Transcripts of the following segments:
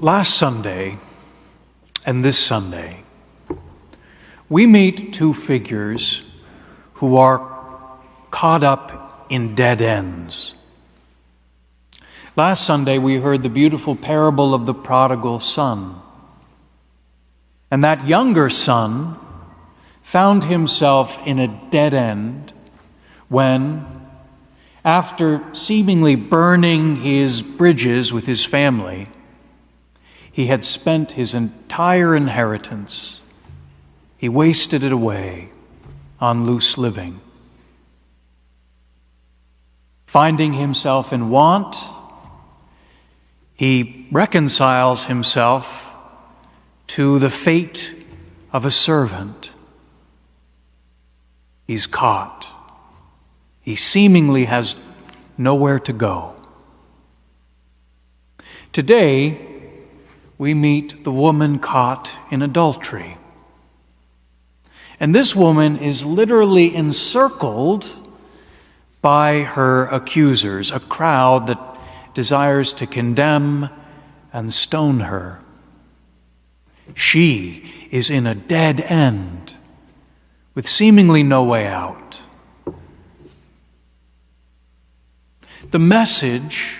Last Sunday and this Sunday, we meet two figures who are caught up in dead ends. Last Sunday, we heard the beautiful parable of the prodigal son. And that younger son found himself in a dead end when, after seemingly burning his bridges with his family, he had spent his entire inheritance. He wasted it away on loose living. Finding himself in want, he reconciles himself to the fate of a servant. He's caught. He seemingly has nowhere to go. Today, we meet the woman caught in adultery. And this woman is literally encircled by her accusers, a crowd that desires to condemn and stone her. She is in a dead end with seemingly no way out. The message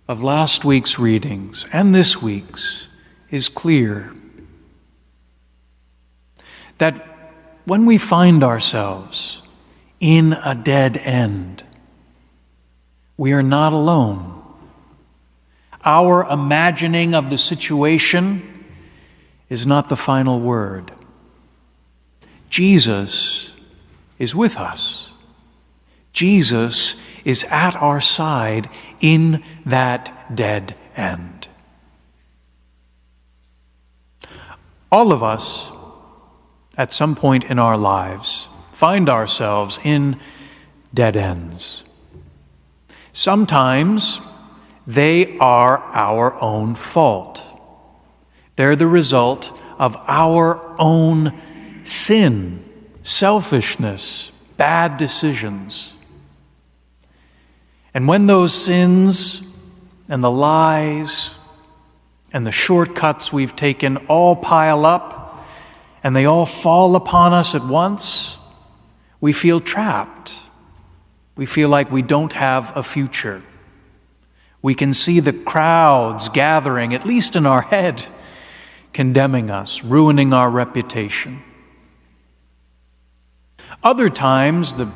of last week's readings and this week's is clear. That when we find ourselves in a dead end, we are not alone. Our imagining of the situation is not the final word. Jesus is with us. Jesus is at our side in that dead end. All of us, at some point in our lives, find ourselves in dead ends. Sometimes they are our own fault. They're the result of our own sin, selfishness, bad decisions. And when those sins and the lies and the shortcuts we've taken all pile up and they all fall upon us at once, we feel trapped. We feel like we don't have a future. We can see the crowds gathering, at least in our head, condemning us, ruining our reputation. Other times, the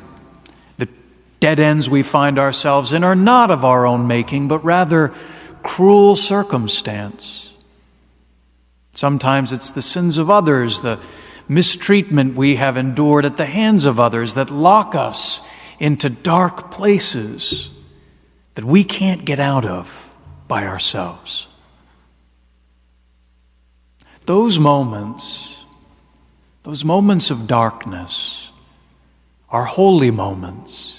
dead ends we find ourselves in are not of our own making, but rather cruel circumstance. Sometimes it's the sins of others, the mistreatment we have endured at the hands of others that lock us into dark places that we can't get out of by ourselves. Those moments of darkness are holy moments.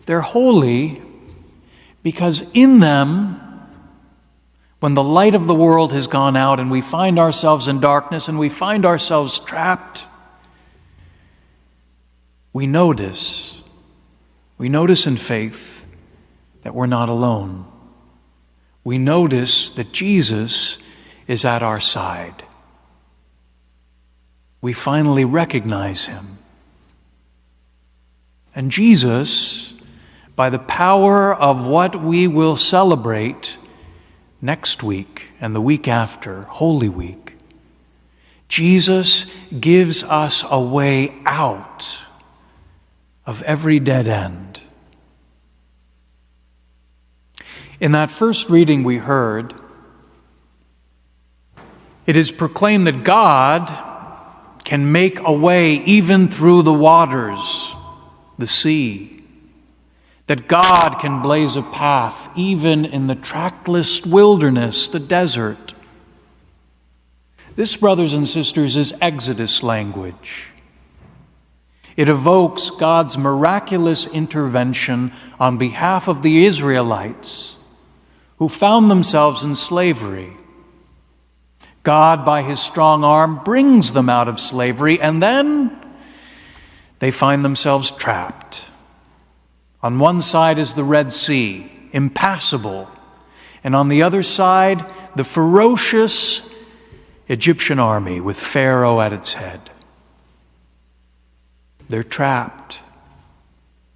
They're holy because in them, when the light of the world has gone out and we find ourselves in darkness and we find ourselves trapped, we notice in faith that we're not alone. We notice that Jesus is at our side. We finally recognize him. And Jesus, by the power of what we will celebrate next week and the week after, Holy Week, Jesus gives us a way out of every dead end. In that first reading we heard, it is proclaimed that God can make a way even through the waters, the sea. That God can blaze a path even in the trackless wilderness, the desert. This, brothers and sisters, is Exodus language. It evokes God's miraculous intervention on behalf of the Israelites who found themselves in slavery. God, by his strong arm, brings them out of slavery, and then they find themselves trapped. On one side is the Red Sea, impassable, And on the other side, the ferocious Egyptian army with Pharaoh at its head. They're trapped.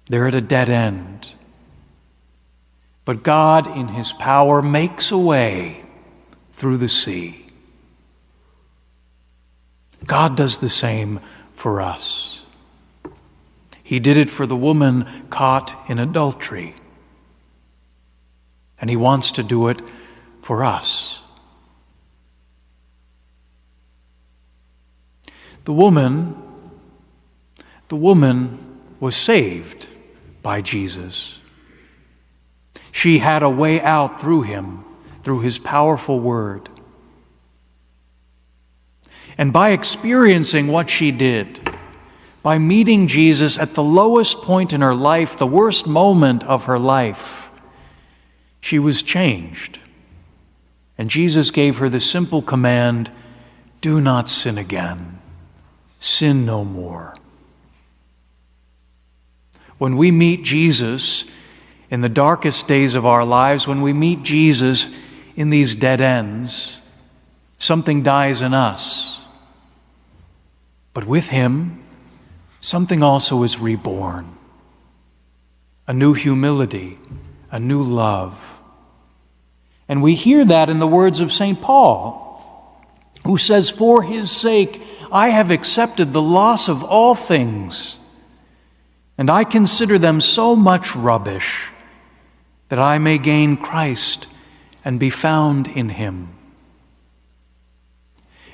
They're at a dead end. But God, in His power, makes a way through the sea. God does the same for us. He did it for the woman caught in adultery. And He wants to do it for us. The woman was saved by Jesus. She had a way out through Him, through His powerful word. And by experiencing what she did, by meeting Jesus at the lowest point in her life, the worst moment of her life, she was changed. And Jesus gave her the simple command, do not sin again. Sin no more. When we meet Jesus in the darkest days of our lives, when we meet Jesus in these dead ends, something dies in us. But with Him, something also is reborn. A new humility, a new love. And we hear that in the words of St. Paul, who says, for His sake, I have accepted the loss of all things, and I consider them so much rubbish that I may gain Christ and be found in Him.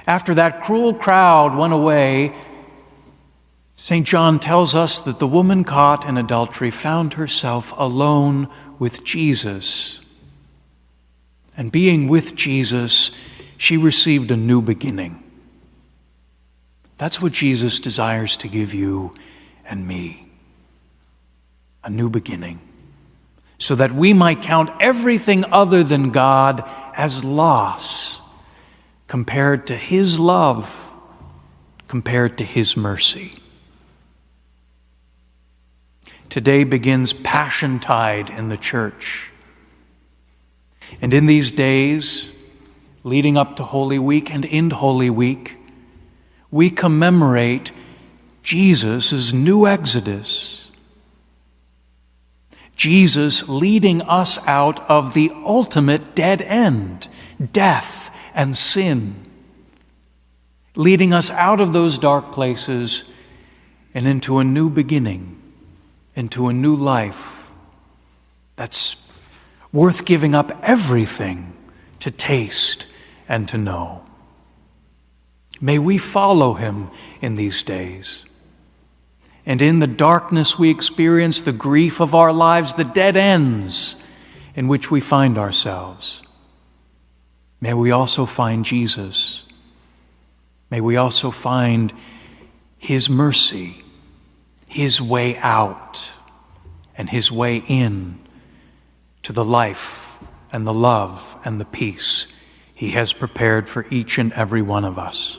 After that cruel crowd went away, St. John tells us that the woman caught in adultery found herself alone with Jesus. And being with Jesus, she received a new beginning. That's what Jesus desires to give you and me. A new beginning. So that we might count everything other than God as loss compared to His love, compared to His mercy. Today begins Passiontide in the church. And in these days, leading up to Holy Week and in Holy Week, we commemorate Jesus' new exodus. Jesus leading us out of the ultimate dead end, death and sin, leading us out of those dark places and into a new beginning, into a new life that's worth giving up everything to taste and to know. May we follow Him in these days. And in the darkness we experience, the grief of our lives, the dead ends in which we find ourselves. May we also find Jesus. May we also find His mercy, His way out, and His way in to the life and the love and the peace He has prepared for each and every one of us.